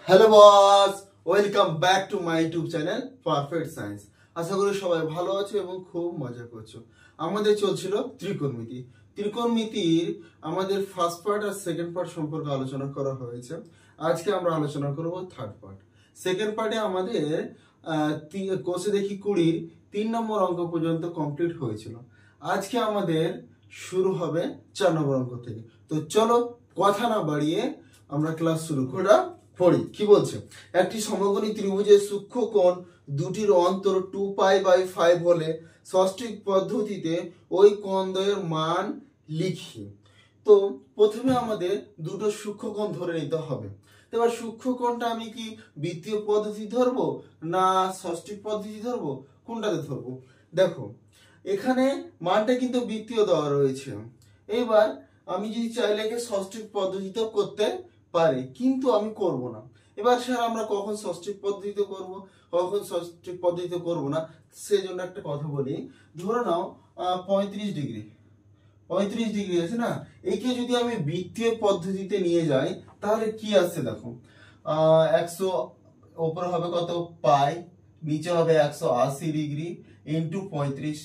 Hello boss, welcome back to my YouTube channel Perfect Science. আশা করি সবাই ভালো আছো এবং খুব মজা করছো। আমাদের চলছিল ত্রিকোণমিতি। ত্রিকোণমিতির আমাদের ফার্স্ট পার্ট আর সেকেন্ড পার্ট সম্পর্কে আলোচনা করা হয়েছে। আজকে আমরা আলোচনা করব থার্ড পার্ট। সেকেন্ড পার্টে আমাদের কোষে দেখি 20 3 নম্বর অঙ্ক পর্যন্ত কমপ্লিট হয়েছিল। আজকে আমাদের শুরু হবে 4 নম্বর অঙ্ক থেকে। তো চলো কথা না বাড়িয়ে আমরা ক্লাস শুরু করা পড়ি। কি বলছে? একটি সমকোণী ত্রিভুজের সূক্ষ্ম কোণ দুটির অন্তর 2π/5 হলে ষষ্ঠিক পদ্ধতিতে ওই কোণদ্বয়ের মান লিখি। তো প্রথমে আমাদের দুটো সূক্ষ্ম কোণ ধরে নিতে হবে। এবার সূক্ষ্ম কোণটা আমি কি বৃত্তীয় পদ্ধতি ধরবো না ষষ্ঠিক পদ্ধতি ধরবো, কোনটাতে ধরবো? দেখো এখানে মানটা কিন্তু বৃত্তীয় দেওয়া রয়েছে। এবার আমি যদি চাইলে ষষ্ঠিক পদ্ধতিতে করতে পারি, কিন্তু আমি করব না। এবার স্যার আমরা কখন ষষ্ঠিক পদ্ধতিতে করব, কখন ষষ্ঠিক পদ্ধতিতে করব না, সেজন্য একটা কথা বলি। ধরে নাও 35 ডিগ্রি আছে না, একে যদি আমি বৃত্তীয় পদ্ধতিতে নিয়ে যাই তাহলে কি আসছে দেখো, 100 উপরে হবে কত পাই, নিচে হবে 180 ডিগ্রি ইন্টু 35।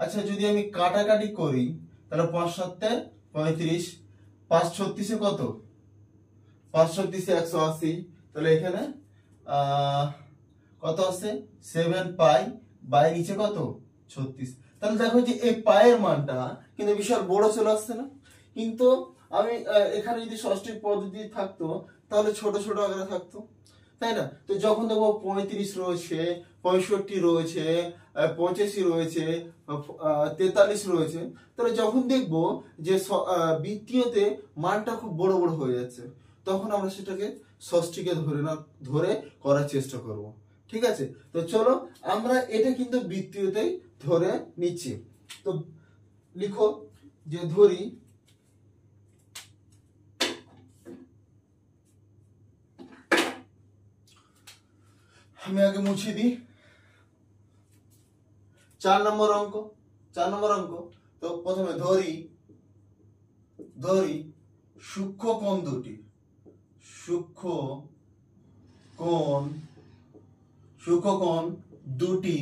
আচ্ছা যদি আমি কাটাকাটি করি তাহলে 5 7 35, 5 36 কত, 5 36 180, তাহলে এখানে কত আছে 7 পাই বাই নিচে কত 36। তাহলে দেখো যে এই পায়ের মানটা কিন্তু বিশাল বড় চলে আসছে না। কিন্তু আমি এখানে যদি ষষ্ঠিক পদ্ধতি থাকতো তাহলে ছোট ছোট আকারে থাকতো, তাই না? তো যখন দেখবো 35 রয়েছে, 65 রয়েছে, 85 রয়েছে, 43 রয়েছে, তাহলে যখন দেখবো যে বৃত্তীয়তে মানটা খুব বড় বড় হয়ে যাচ্ছে, তখন আমরা সেটাকে ষষ্ঠীকে ধরে করার চেষ্টা করব। ঠিক আছে? তো চলো আমরা এটা কিন্তু বৃত্তীয়তেই ধরে নিচ্ছি। তো লিখো যে ধরি আমি আগে মুছে দিই 4 নম্বর অঙ্ক। তো প্রথমে ধরি সূক্ষ্ম কোণ দুটি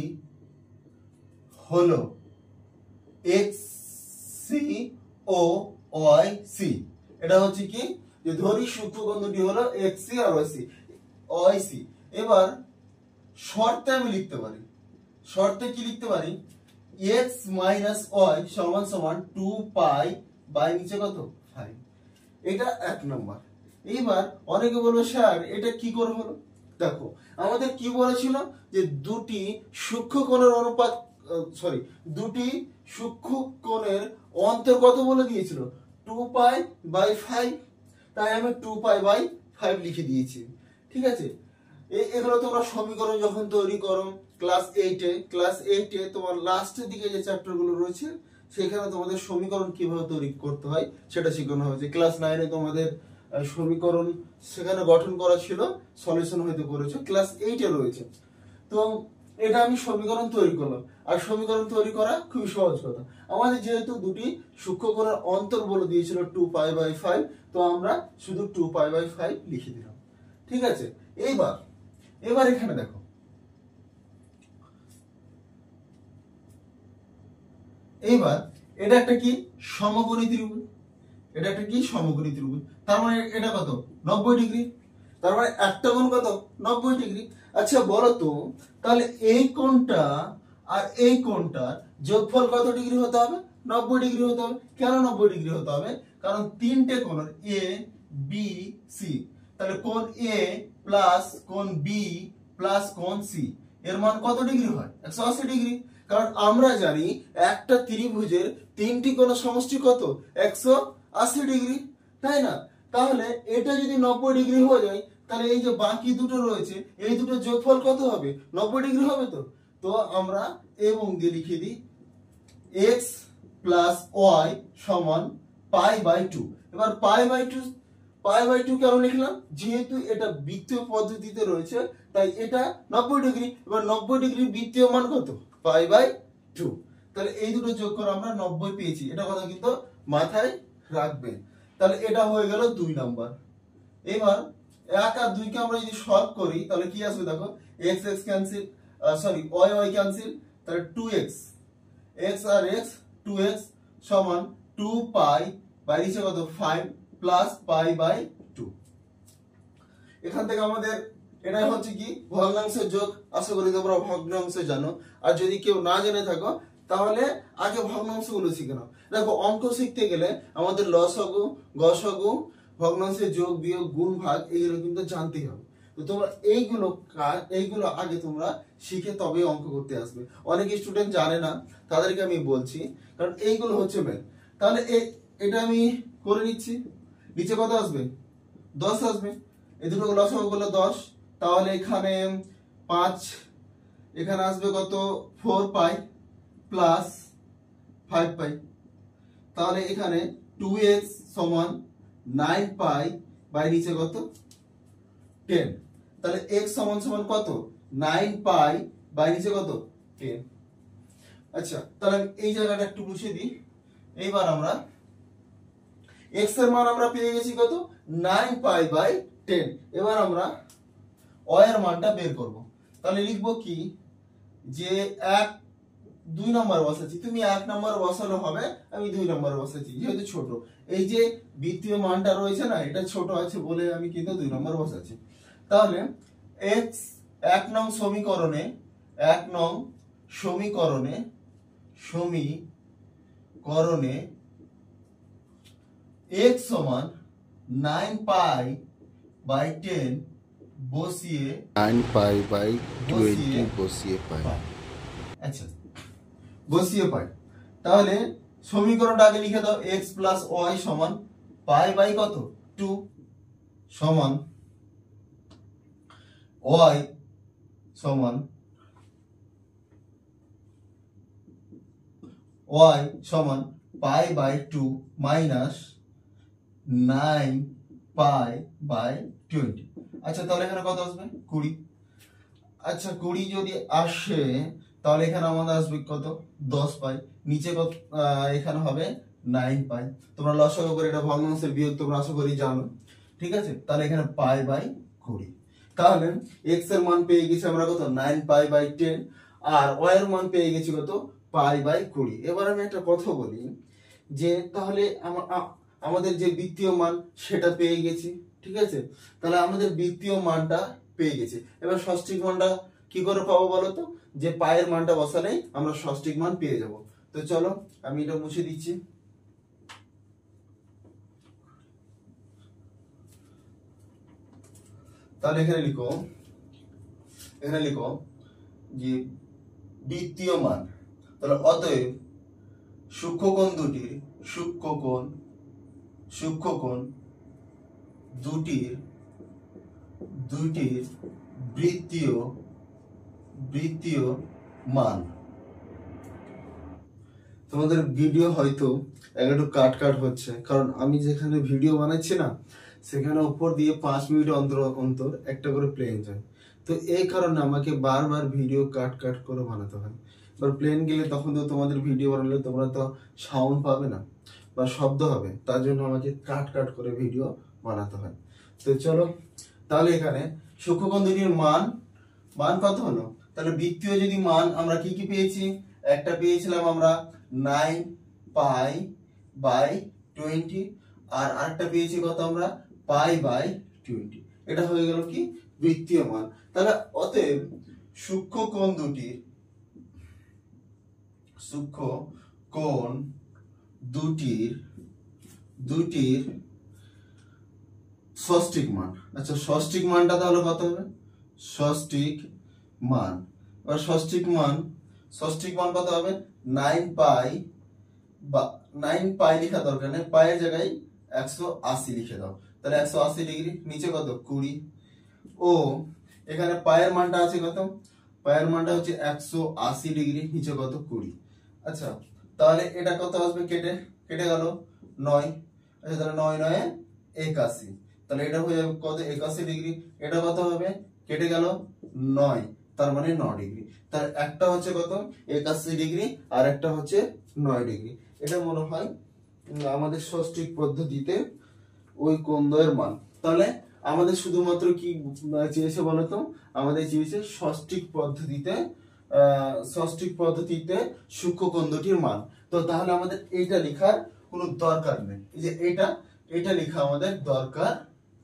হলো XC ও YC। এটা হচ্ছে কি যে ধরি সূক্ষ্ম কোণ দুটি হলো XC আর YC। এবার শর্তে আমি লিখতে পারি, কি লিখতে পারি, x মাইনাস y সমান সমান 2π বাই নিচে কত 5। এটা 1 নম্বর। এইবার অনেকে বলবে স্যার এটা কি করে হলো? দেখো আমাদের কি বলেছিল যে দুটি সূক্ষ্ম কোণের অনুপাত, দুটি সূক্ষ্ম কোণের অন্তর কত বলে দিয়েছিল 2π/5। তাই আমি 2π/5 লিখে দিয়েছি। ঠিক আছে? এগুলো তোমরা সমীকরণ যখন তৈরি করো ক্লাস 8-এ তোমার লাস্টের দিকে যে চ্যাপ্টার গুলো রয়েছে সেখানে তোমাদের সমীকরণ কিভাবে তৈরি করতে হয় সেটা শেখানো হয়েছে। ক্লাস 9-এ তোমাদের সমীকরণ সেখানে গঠন করা ছিল, সলিউশন হয়তো করেছো, ক্লাস 8-এ রয়েছে। তো এটা আমি সমীকরণ তৈরি করলাম, আর সমীকরণ তৈরি করা খুবই সহজ কথা। আমাদের যেহেতু দুটি সূক্ষ্ম কোণের অন্তর বলে দিয়েছিল 2π/5, তো আমরা শুধু 2π/5 লিখে দিলাম। ঠিক আছে? এবার এখানে দেখো, এইবার এটা একটা কি সমকোণী ত্রিভুজ, তার মানে এটা কত 90 ডিগ্রি, তার মানে একটা কোণ কত 90 ডিগ্রি। আচ্ছা বলো তো তাহলে এই কোণটা আর এই কোণটার যোগফল কত ডিগ্রি হতে হবে? 90 ডিগ্রি হতে হবে। কেন 90 ডিগ্রি হতে হবে? কারণ তিনটে কোণ A B C, তাহলে কোণ A প্লাস কোণ B প্লাস কোণ C এর মান কত ডিগ্রি হয়? 180 ডিগ্রি। কারণ আমরা জানি একটা ত্রিভুজের তিনটি কোণের সমষ্টি কত 180 ডিগ্রি, তাই না? তাহলে এটা যদি 90 ডিগ্রি হয়ে যায় তাহলে এই যে বাকি দুটো রয়েছে এই দুটো যোগফল কত হবে? 90 ডিগ্রি হবে। তো আমরা এবং দিয়ে লিখে দিই x প্লাস y সমান π/2। এবার π/2 কেন লিখলাম? যেহেতু এটা বৃত্তীয় পদ্ধতিতে রয়েছে তাই এটা 90 ডিগ্রি। এবার 90 ডিগ্রি বৃত্তীয় মান কত? π/2। তাহলে এই দুটো যোগ করে আমরা 90 পেয়েছি, এটা কথা কিন্তু মাথায় রাখবে। তাহলে এটা হয়ে গেল 2 নাম্বার। এবার 1 আর 2 কে আমরা যদি সলভ করি তাহলে কি আসবে দেখো, x x cancel, sorry y y cancel, তাহলে 2x, x আর x 2x সমান 2 পাই বাই নিচে কত 5 প্লাস পাই বাই 2। এখান থেকে আমাদের এটাই হচ্ছে কি ভগ্নাংশের যোগ। আশা করি তোমরা ভগ্নাংশ জানো, আর যদি কেউ না জেনে থাকো তাহলে আগে ভগ্নাংশগুলো শিখে নাও। দেখো অঙ্ক শিখতে গেলে আমাদের লসাগু, গসাগু, ভগ্নাংশের যোগ বিয়োগ গুণ ভাগ এইগুলো কিন্তু জানতেই হবে। তো তোমরা এইগুলো আগে তোমরা শিখে তবে অঙ্ক করতে আসবে। অনেক স্টুডেন্ট জানে না, তাদেরকে আমি বলছি, কারণ এইগুলো হচ্ছে মেন। তাহলে এটা আমি করে নিচ্ছি। নিচে কত আসবে 10 আসবে, এই দুটো লসাগু করলে 10, তাহলে এখানে 5, এখানে আসবে কত 4 পাই প্লাস 5 পাই, তাহলে এখানে 2x সমান 9 পাই বাই নিচে কত 10, তাহলে x সমান সমান কত 9 পাই বাই নিচে কত 10। আচ্ছা, তাহলে এই জায়গাটা একটু মুছে দিই। এইবার আমরা x এর মান আমরা পেয়ে গেছি কত 9 পাই বাই 10। এবার আমরা y এর মানটা বের করব। তাহলে লিখবো কি যে 2 নম্বর বসাচ্ছি, তুমি 1 নম্বর বসালে হবে, আমি 2 নম্বর বসাচ্ছি যেহেতু ছোট। এই যে দ্বিতীয় মানটা রয়েছে না, এটা ছোট আছে বলে আমি কিন্তু 2 নম্বর বসাচ্ছি। তাহলে x 1 নং সমীকরণে x সমান 9 পাই বাই 10 বসিয়ে 9 পাই বাই 20 বসিয়ে পাই। আচ্ছা, বসিয়ে পাই। তাহলে সমীকরণটা আগে লিখে দাও, x প্লাস y সমান পাই বাই কত 2 সমান y সমান pi by 2 minus 9 pi by 20। আচ্ছা, তাহলে এখানে কত আসবে 20। আচ্ছা, 20 যদি আসে তাহলে এখানে আমাদের আসবে কত 10 পাই, নিচে কত এখানে হবে 9 পাই। তোমরা লসাগু করে এটা ভগ্নাংশের বিয়োগ তোমরা আশা করি জানো, ঠিক আছে। তাহলে এখানে পাই বাই 20। তাহলে x এর মান পেয়ে গেছি আমরা কত 9 পাই বাই 10, আর y এর মান পেয়ে গেছি কত পাই বাই 20। এবার আমি একটা কথা বলি যে তাহলে আমাদের যে বৃত্তীয় মান সেটা পেয়ে গেছি, ঠিক আছে। তাহলে আমাদের বৃত্তীয় মানটা পেয়ে গেছি। এবার ষষ্ঠিক মানটা কি করে পাবো বলো তো, যে পায়ের মানটা বসালেই আমরা ষষ্ঠিক মান পেয়ে যাব। তো চলো আমি এটা মুছে দিচ্ছি। তাহলে এখানে লিখো যে বৃত্তীয় মান, তাহলে অতএব সূক্ষ্মকোণ দুটির বৃত্তীয় মান। তোমাদের ভিডিও হয়তো একটু কাট হচ্ছে, কারণ আমি যেখানে ভিডিও বানাচ্ছি না সেখানে উপর দিয়ে 5 মিনিট অন্তর একটা করে প্লেন যায়। তো এই কারণে আমাকে বারবার ভিডিও কাট করে বানাতে হয়। এবার প্লেন গেলে তখন তো তোমাদের ভিডিও বানালে তোমরা তো সাউন্ড পাবে না বা শব্দ হবে, তার জন্য আমাকে কাট করে ভিডিও বানাতে হয়। তো চলো, তাহলে এখানে সূক্ষ্মকোণ দুটির মান কত হলো, তাহলে বৃত্তীয় যদি মান আমরা কি পেয়েছি, একটা পেয়েছিলাম আমরা 9 পাই বাই 20, আর আরেকটা পেয়েছি কত আমরা পাই বাই 20। এটা হয়ে গেল কি বৃত্তীয় মান। তাহলে অতএব সূক্ষ্মকোণ দুটির ষষ্ঠিক মান। আচ্ছা, ষষ্ঠিক মানটা তাহলে কত হবে, ষষ্ঠিক মান কত হবে 9 পাই, বা 9 পাই লেখা দরকার নেই, পায়ের জায়গায় 180 লিখে দাও। তাহলে 180 ডিগ্রি, নিচে কত 20, ও এখানে পায়ের মানটা আছে কত, পায়ের মানটা হচ্ছে 180 ডিগ্রি, নিচে কত 20। আচ্ছা, তাহলে এটা কত আসবে, কেটে গেল 9। আচ্ছা, তাহলে 9 9 81, তাহলে এটা হয়ে যাবে কত 81 ডিগ্রি। এটা কত হবে, কেটে গেল 9, তার মানে 9 ডিগ্রি। তাহলে একটা হচ্ছে কত 81 ডিগ্রি আর একটা হচ্ছে 9 ডিগ্রি। এটা মনে হয় আমাদের ষষ্ঠিক পদ্ধতিতে ওই কোণদ্বয়ের মান। তাহলে আমাদের শুধুমাত্র কি চেয়েছে বলতো, আমাদের চেয়েছে ষষ্ঠিক পদ্ধতিতে সূক্ষ্মকোণ দুটির মান। তো তাহলে আমাদের এইটা লেখার কোনো দরকার নেই, এই যে এটা লেখা আমাদের দরকার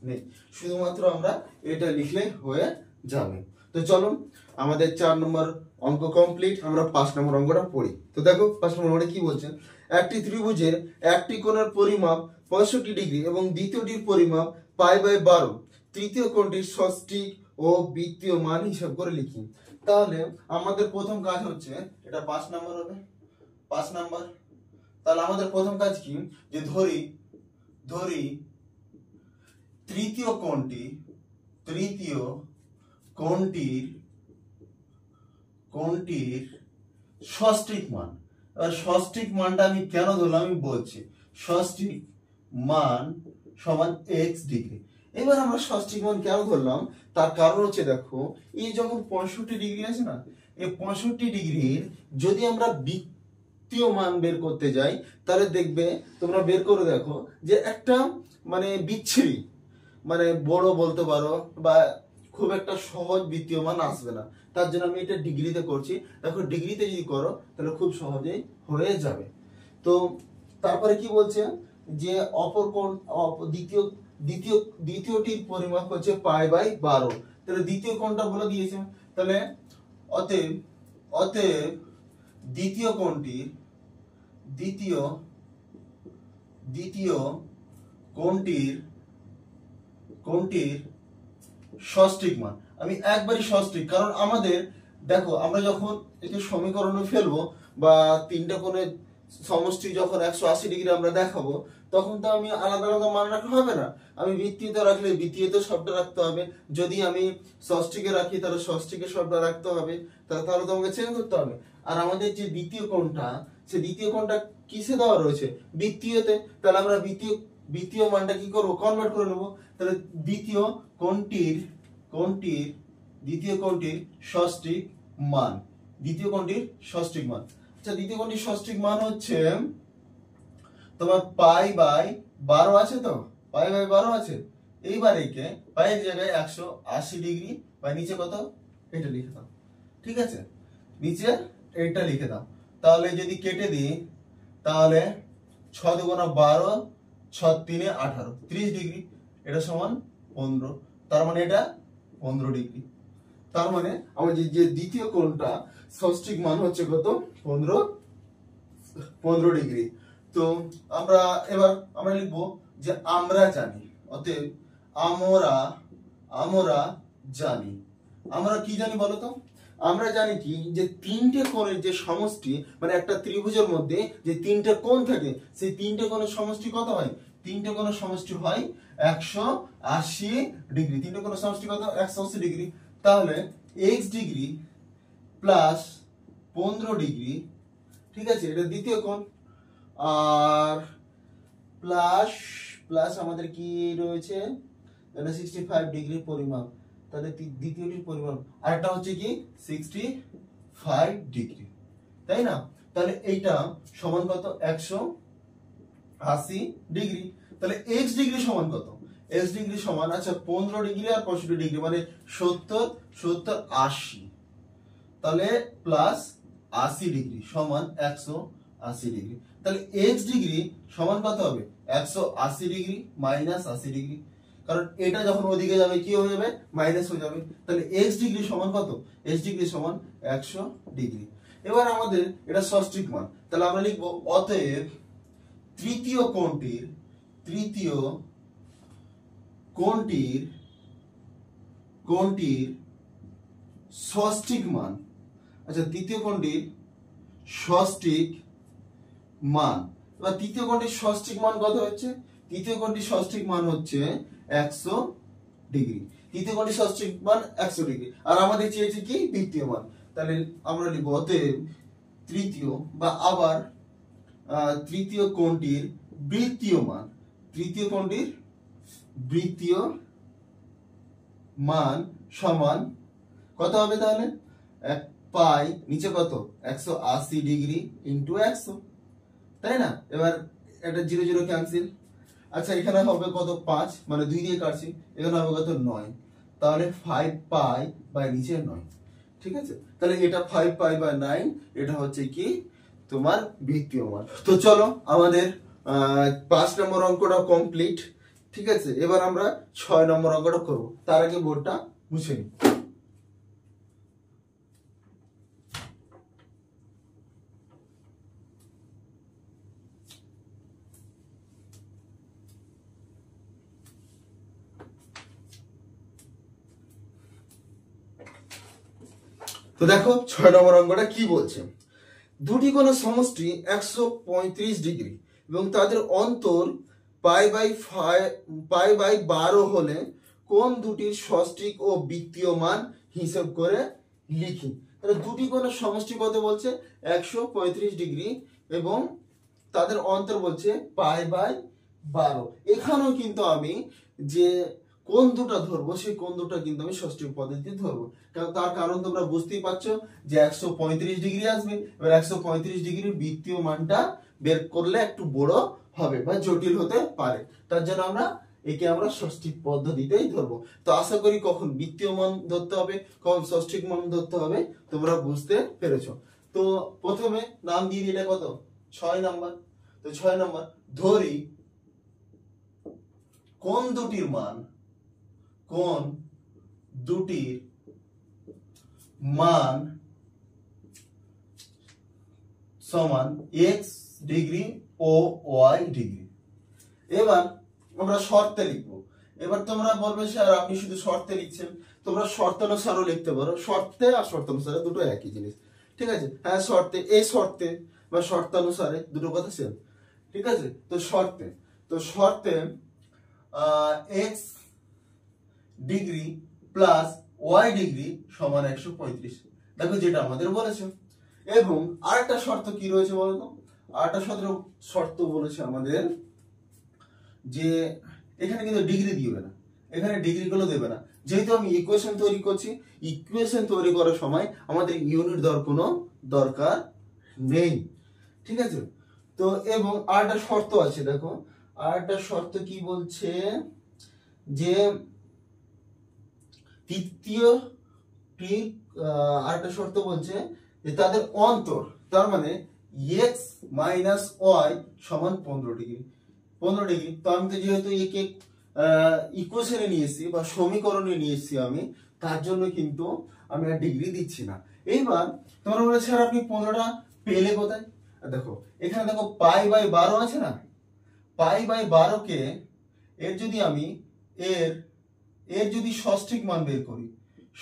নেই, শুধুমাত্র আমরা এটা লিখলে হয়ে যাবে। তো চলো আমাদের 4 নম্বর অঙ্ক কমপ্লিট, আমরা 5 নম্বর অঙ্কটা পড়ি। তো দেখো 5 নম্বর অঙ্কটা কি বলছে, একটি ত্রিভুজের একটি কোণের পরিমাপ 65 ডিগ্রি এবং দ্বিতীয়টির পরিমাপ π/12, তৃতীয় কোণটির ষষ্ঠিক ও বৃত্তীয় মান হিসাব করে লিখি। তাহলে আমাদের প্রথম কাজ হচ্ছে, এটা 5 নম্বর হবে, 5 নম্বর। তাহলে আমাদের প্রথম কাজ কি, যে ধরি তৃতীয় কোণটির ষষ্ঠিক মান। এবার ষষ্ঠিক মানটা আমি কেন ধরলাম আমি বলছি, ষষ্ঠিক মান সমান x ডিগ্রি। এবার আমরা ষষ্ঠিক মান কেন ধরলাম তার কারণ হচ্ছে, দেখো এই যখন 65 ডিগ্রি আছে না, এই 65 ডিগ্রির যদি আমরা বৃত্তীয় মান বের করতে যাই, তাহলে দেখবে তোমরা বের করে দেখো যে একটা মানে বিচ্ছিরি, মানে বড় বলতে পারো বা খুব একটা সহজ বৃত্তীয় মান আসবে না। তার জন্য আমি এটা ডিগ্রিতে করছি। দেখো ডিগ্রিতে যদি করো তাহলে খুব সহজেই হয়ে যাবে। তো তারপরে কি বলছে, যে অপর কোণ দ্বিতীয়টির পরিমাপ হচ্ছে π/12। তাহলে দ্বিতীয় কোণটা বলে দিয়েছে, তাহলে অতএব দ্বিতীয় কোণটির ষষ্ঠিক মান, আমি একবারই ষষ্ঠিক, কারণ আমাদের দেখো আমরা যখন একে সমীকরণে ফেলবো বা তিনটা কোণের সমষ্টি যখন 180 ডিগ্রি আমরা দেখাবো, তখন তো আমি আলাদা আলাদা মান রাখলে হবে না, আমি বৃত্তীয়তে রাখলে বৃত্তীয়তে সবটা রাখতে হবে, যদি আমি ষষ্ঠিকে রাখি তাহলে ষষ্ঠিকে সবটা রাখতে হবে, তাহলে তো আমাকে চেঞ্জ করতে হবে। আর আমাদের যে দ্বিতীয় কোণটা, সে দ্বিতীয় কোণটা কিসে দেওয়া রয়েছে, বৃত্তীয়তে, তাহলে আমরা বৃত্তীয় মানটা কি করবো, কনভার্ট করে নেবো। তাহলে দ্বিতীয় কোণটির ষষ্ঠিক মান, আচ্ছা দ্বিতীয় কোণটির ষষ্ঠিক মান হচ্ছে তোমার π/12 আছে, তো π/12 আছে। এইবার একে পায়ের জায়গায় 180 ডিগ্রি বা নিচে কত এটা লিখে দাও, ঠিক আছে, নিচে এটা লিখে দাও। তাহলে যদি কেটে দিই, তাহলে 6 × 12, 6 × 3 = 18, 30 ডিগ্রি, এটা সমান 15, তার মানে এটা 15 ডিগ্রি। তার মানে আমার যে দ্বিতীয় কোণটা ষষ্ঠিক মান হচ্ছে কত, 15 ডিগ্রি। তো আমরা লিখবো যে আমরা জানি, অতএব আমরা কি জানি বলতো, আমরা জানি কি, যে তিনটে কোণের যে সমষ্টি, মানে একটা ত্রিভুজের মধ্যে যে তিনটে কোণ থাকে, সেই তিনটে কোণের সমষ্টি কত হয়, তিনটে কোণের সমষ্টি হয় 180 ডিগ্রি। তিনটে কোণের সমষ্টি কত, 180 ডিগ্রি। তাহলে x ডিগ্রি প্লাস 15 ডিগ্রি, ঠিক আছে, এটা দ্বিতীয় কোণ, আর প্লাস আমাদের কি রয়েছে, 65 ডিগ্রি পরিমাপ, তাহলে দ্বিতীয়টির পরিমাপ, আর একটা হচ্ছে কি 65 ডিগ্রি, তাই না। তাহলে এইটা সমান কত, 180 ডিগ্রি। তাহলে x ডিগ্রি সমান কত, x ডিগ্রি সমান, আচ্ছা 15 ডিগ্রি আর 65 ডিগ্রি মানে 70 80, তাহলে প্লাস 80 ডিগ্রি সমান 180 ডিগ্রি। তাহলে x ডিগ্রি সমান কত হবে, 180 ডিগ্রি মাইনাস 80 ডিগ্রি, কারণ এটা যখন ওদিকে যাবে কি হয়ে যাবে, মাইনাস হয়ে যাবে। তাহলে x ডিগ্রি সমান কত, x ডিগ্রি সমান 100 ডিগ্রি। এবার আমাদের এটা ষষ্ঠিক মান, তাহলে আমরা লিখবো অতএব তৃতীয় কোণটির ষষ্ঠিক মান, আচ্ছা তৃতীয় কোণটির ষষ্ঠিক মান, এবার তৃতীয় কোণটির ষষ্ঠিক মান কত হচ্ছে, তৃতীয় কোণটির ষষ্ঠিক মান হচ্ছে 100 ডিগ্রি, তৃতীয় কোণটির ষষ্ঠিক মান 100 ডিগ্রি, আর আমাদের চেয়েছে কি বৃত্তীয় মান। তাহলে আমরা লিখব অতএব তৃতীয় বা আবার তৃতীয় কোণটির বৃত্তীয় মান সমান কত হবে, তাহলে পাই নিচে কত 180 ডিগ্রি ইন্টু 100, তাই না। এবার এটা 0 0 ক্যান্সেল, আচ্ছা এখানে হবে কত 5, মানে 2 দিয়ে কাটছি, এখানে হবে কত 9, তাহলে 5 পাই বাই নিচে 9। ঠিক আছে, তাহলে এটা 5 পাই বাই 9, এটা হচ্ছে কি তোমার বৃত্তীয় মান। তো চলো আমাদের 5 নম্বর অঙ্কটা কমপ্লিট। ঠিক আছে, এবার আমরা 6 নম্বর অঙ্কটা করব। তার আগে বোর্ডটা মুছে নিই। তো দেখো 6 নম্বর অঙ্কটা কি বলছে, দুটি কোণ সমষ্টি 135 ডিগ্রি এবং তাদের অন্তর পাই বাই 12 হলে কোণ দুটির ষষ্ঠিক ও বৃত্তীয় মান হিসাব করে লিখি। তাহলে দুটি কোণের সমষ্টি কত বলছে 135 ডিগ্রি এবং তাদের অন্তর বলছে পাই বাই 12। এখানেও কিন্তু আমি যে কোণ দুটো ধরবো সেই কোণ দুটো কিন্তু আমি ষষ্ঠিক পদ্ধতি ধরবো, তার কারণ তোমরা বুঝতেই পারছো যে 135 ডিগ্রি আসবে। এবার 135 ডিগ্রির বৃত্তীয় মানটা বের করলে একটু বড় হবে বা জটিল হতে পারে, তার জন্য একে আমরা ষষ্ঠিক পদ্ধতিতেই ধরবো। তো আশা করি কখন বৃত্তীয় মান ধরতে হবে, কখন ষষ্ঠিক মান ধরতে হবে তোমরা বুঝতে পেরেছো। তো প্রথমে নাম দিয়ে দিলে কত 6 নাম্বার। তো 6 নাম্বার ধরি কোণ দুটির মান সমান x ডিগ্রি ও y ডিগ্রি। এবার আমরা শর্তে লিখবো। এবার তোমরা বলবে স্যার আপনি শুধু শর্তে লিখছেন, তোমরা শর্তানুসারও লিখতে পারো। শর্তে আর শর্তানুসারে দুটো একই জিনিস। ঠিক আছে, হ্যাঁ শর্তে, এই শর্তে বা শর্তানুসারে দুটো কথা সেম। ঠিক আছে, তো শর্তে x degree plus y degree সমান 135, দেখো যেটা আমাদের বলেছে। এবং আরেকটা শর্ত কি রয়েছে বলতো, আরেকটা শর্ত বলেছে আমাদের যে এখানে কিন্তু ডিগ্রি দিবে না, এখানে ডিগ্রি গুলো দেবে না। যেহেতু আমি ইকুয়েশন তৈরি করছি, ইকুয়েশন তৈরি করার সময় আমাদের ইউনিট দেওয়ার কোনো দরকার নেই। ঠিক আছে, তো এবং আরেকটা শর্ত আছে, দেখো আরেকটা শর্ত কি বলছে যে আরেকটা শর্ত বলছে যে তাদের অন্তর, তার মানে x মাইনাস y সমান 15 ডিগ্রি। 15 ডিগ্রি, তো আমি তো যেহেতু একে ইকুয়েশনে নিয়ে এসেছি বা সমীকরণে নিয়ে এসেছি আমি, তার জন্য কিন্তু আমি আর ডিগ্রি দিচ্ছি না। এইবার তোমরা বলে স্যার আপনি 15টা পেলে কোথায়? দেখো এখানে দেখো পাই বাই 12 আছে না, পাই বাই 12 কে এর যদি আমি এর যদি ষষ্ঠিক মান বের করি,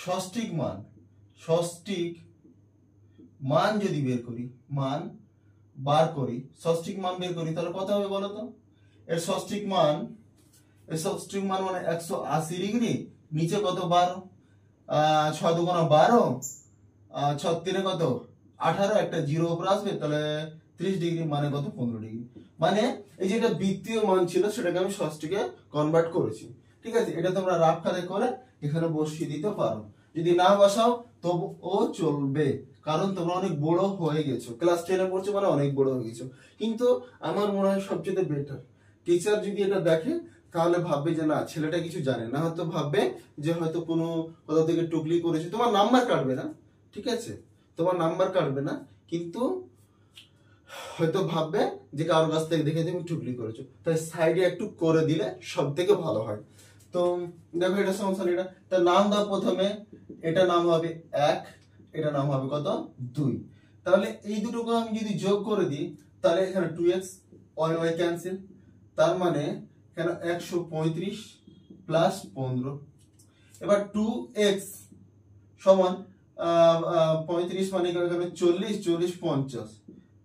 ষষ্ঠিক মান যদি বের করি, ষষ্ঠিক মান বের করি, তাহলে কত হবে বলো তো? এর ষষ্ঠিক মান মানে 180 ডিগ্রি, নিচে কত 12, 6 দুগুণা 12, 6 কত 18, একটা জিরো উপর আসবে, তাহলে 30 ডিগ্রি মানে কত 15 ডিগ্রি। মানে এই যে এটা বৃত্তীয় মান ছিল সেটাকে আমি ষষ্ঠীকে কনভার্ট করেছি। ঠিক আছে, এটা তোমরা রাফ খাতায় করে এখানে বসিয়ে দিতে পারো, যদি না বসাও তবুও চলবে, কারণ তোমরা অনেক বড় হয়ে গেছো, ক্লাস 10 এ পড়ছো মানে অনেক বড় হয়ে গেছো। কিন্তু আমার মনে হয় সবচেয়ে বেটার টিচার যদি এটা দেখে তাহলে ভাববে যে না ছেলেটা কিছু জানে না, হয়তো ভাববে যে হয়তো কোনো কোথা থেকে টুকলি করেছে। তোমার নাম্বার কাটবে না, ঠিক আছে, তোমার নাম্বার কাটবে না, কিন্তু হয়তো ভাববে যে কারোর কাছ থেকে দেখে তুমি টুকলি করেছো, তাই সাইডে একটু করে দিলে সব থেকে ভালো হয়। তো দেখো এটা সমস্যা, এটা তার নাম দাও। প্রথমে এটা নাম হবে 1, এটা নাম হবে কত 2। তাহলে এই দুটোকে আমি যদি যোগ করে দিই তাহলে এখানে 2x y ক্যান্সেল, তার মানে এখানে 135 প্লাস 15। এবার 2x সমান 35 মানে এখানে 40, 40 50,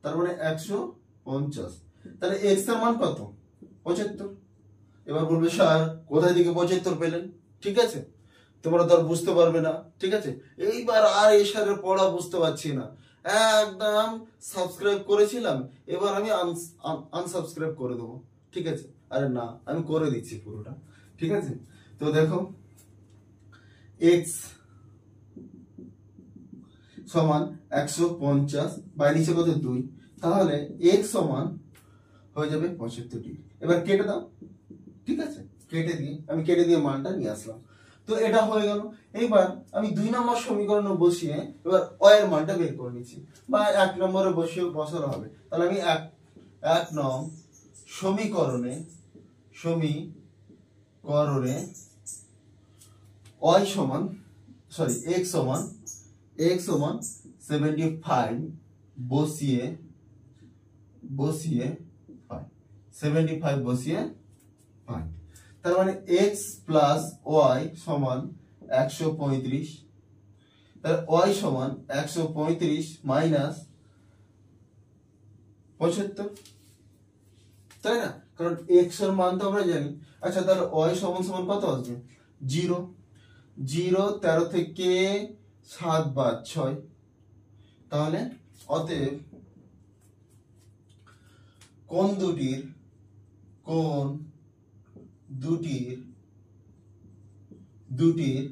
তার মানে 150। তাহলে x এর মান কত 75। এবার বলবে স্যার কোথায় থেকে 75 পেলেন? ঠিক আছে, তোমরা তো আর বুঝতে পারবে না। ঠিক আছে, এইবার আর এই স্যারের পড়া বুঝতে পারছি না, একদম সাবস্ক্রাইব করেছিলাম, এবার আমি আনসাবস্ক্রাইব করে দেবো। ঠিক আছে, আরে না আমি করে দিচ্ছি পুরোটা। ঠিক আছে, তো দেখো x সমান 150 বাই নিচে কত 2, তাহলে x সমান হয়ে যাবে 75 ডিগ্রি। এবার কেটে দাও, ঠিক আছে, আমি কেটে দিয়ে মানটা নিয়ে আসলাম। তো এটা হয়ে গেল। এইবার আমি 2 নম্বর সমীকরণে বসিয়ে এবার এর মানটা বের করে নিচ্ছি, বা 1 নম্বরে বসানো হবে। তাহলে আমি 1 নং সমীকরণে x সমান 75 বসিয়ে 75 বসিয়ে পাই। তার মানে x প্লাস y সমান 135। তাহলে y সমান 135 মাইনাস 75, তাই না? কারণ x এর মান তো আমরা জানি। আচ্ছা, তাহলে y সমান সমান কত আসবে? 0। 13 থেকে 7 বাদ 6। তাহলে অতএব কোন দুটির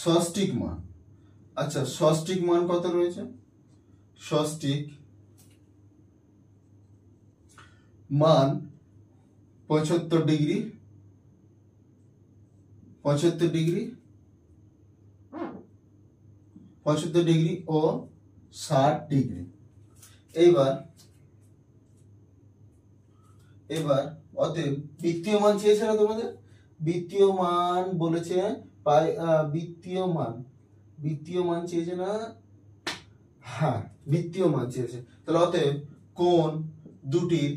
ষষ্ঠিক মান। আচ্ছা, ষষ্ঠিক মান কত রয়েছে? ষষ্ঠিক মান 75 ডিগ্রি, 75 ডিগ্রি ও 60 ডিগ্রি। এবার অতএব বৃত্তীয় মান চেয়েছে না তোমাদের? বৃত্তীয় মান বলেছে বৃত্তীয় মান চেয়েছে না? হ্যাঁ, বৃত্তীয় মান চেয়েছে। তাহলে অতএব কোন দুটির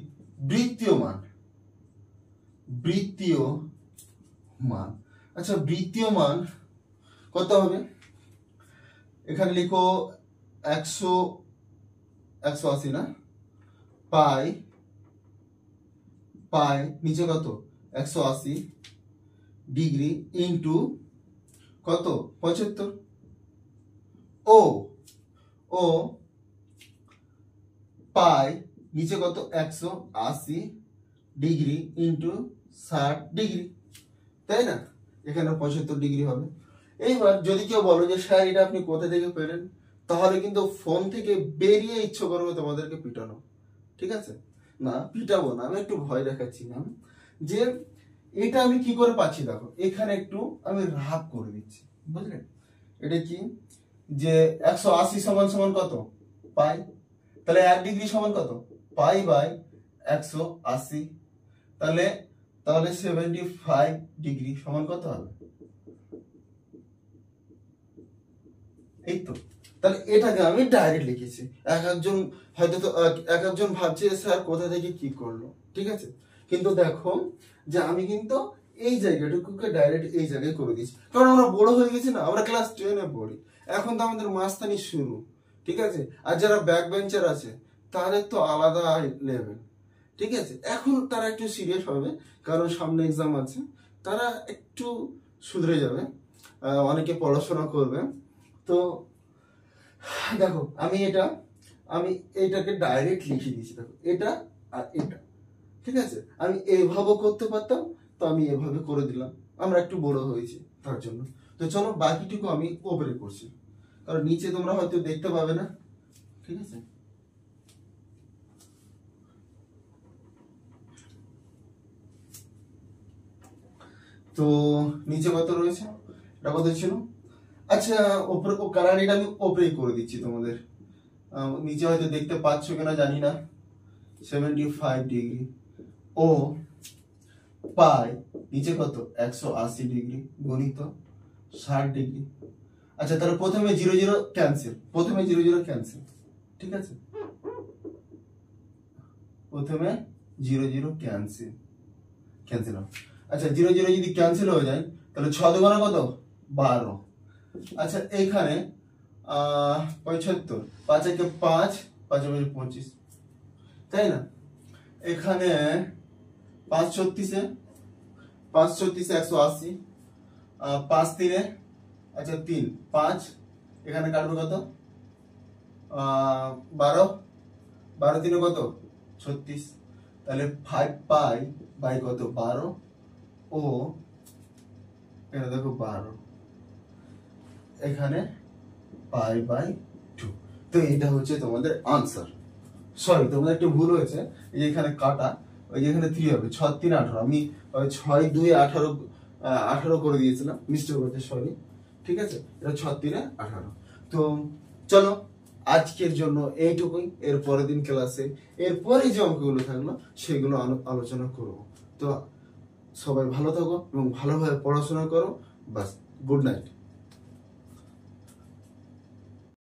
বৃত্তীয় মান। আচ্ছা, বৃত্তীয় মান কত হবে? এখানে লিখো 180 না, পাই নিচে কত? 180 ডিগ্রি ইন্টু কত? 75 ও পাই নিচে কত? 180 ডিগ্রি ইন্টু 60 ডিগ্রি, তাই না? এখানে 75 ডিগ্রি হবে। এইবার যদি কেউ বলো যে স্যার এটা আপনি কোথা থেকে পেলেন, তাহলে কিন্তু ফোন থেকে বেরিয়ে ইচ্ছে করবে তোমাদেরকে পিটানো। ঠিক আছে? না, পিটাবো না, আমি একটু ভয় দেখাচ্ছিলাম যে এটা আমি কি করে পাচ্ছি। দেখো, এখানে একটু আমি রাফ করে দিচ্ছি, বুঝলেন? এটা কি যে 180 সমান সমান কত? পাই। তাহলে 1 ডিগ্রি সমান কত? Pi by 180। তাহলে 75 ডিগ্রি সমান কত হবে? এই তো। তাহলে এটাকে আমি ডাইরেক্ট লিখেছি। এক একজন ভাবছে স্যার কোথা থেকে কি করলো, ঠিক আছে? কিন্তু দেখো যে আমি কিন্তু এই জায়গাটুকুকে ডাইরেক্ট এই জায়গায় করে দিয়েছি, কারণ আমরা বড় হয়ে গেছি না, আমরা ক্লাস 10-এ পড়ি, এখন তো আমাদের মাস্তানি শুরু। ঠিক আছে? আর যারা ব্যাক বেঞ্চার আছে তাদের তো আলাদা লেভেল। ঠিক আছে? এখন তারা একটু সিরিয়াস হবে, কারণ সামনে এক্সাম আছে, তারা একটু শুধরে যাবে, অনেকে পড়াশোনা করবে। তো দেখো, আমি এইটাকে ডাইরেক্ট লিখে দিয়েছি। দেখো, এটা আর এটা, ঠিক আছে? আমি এভাবে করতে পারতাম, তো আমি এভাবে করে দিলাম। আমরা একটু বড় হয়েছি তার জন্য। তো চলো বাকিটুকু আমি ওপরে করছি, কারণ নিচে তোমরা হয়তো দেখতে পাবে না। ঠিক আছে? তো নিচে কত রয়েছে? এটা কত ছিল? আচ্ছা, ওপরে কালারিটা আমি ওপরেই করে দিচ্ছি তোমাদের। নিচে হয়তো দেখতে পাচ্ছ কিনা জানি না। 75 ডিগ্রি ও পাই নিচে কত? 180 ডিগ্রি গণিত 60 ডিগ্রি। আচ্ছা, তাহলে প্রথমে 0 0 ক্যান্সেল, ঠিক আছে? প্রথমে 0 0 ক্যান্সেল। আচ্ছা, 0 0 যদি ক্যান্সেল হয়ে যায়, তাহলে 6 দুগুণে কত? 12। আচ্ছা, এইখানে 75, 5 একে 5, 5 একে 25, তাই না? এখানে 5 36-এ 180, 5 3-এ, আচ্ছা 3 5, এখানে কাটবে কত? 12, 12 3-এ কত? 36। তাহলে 5 পাই বাই কত? 12 ও এখানে দেখো 12, এখানে পাই বাই 2। তো এটা হচ্ছে তোমাদের আনসার। সরি, তোমাদের একটু ভুল হয়েছে, এই যে এখানে কাটা, ওই যে এখানে 3 হবে, 6 3 18, আমি 6 2 18 18 করে দিয়েছিলাম, মিস্টেক হয়েছে, সরি। ঠিক আছে, এটা 6 3 18। তো চলো আজকের জন্য এইটুকুই, এর পরের দিন ক্লাসে এরপরে যে অঙ্কগুলো থাকলো সেগুলো আলোচনা করব। তো সবাই ভালো থাকো এবং ভালোভাবে পড়াশোনা করো। বাস, গুড নাইট।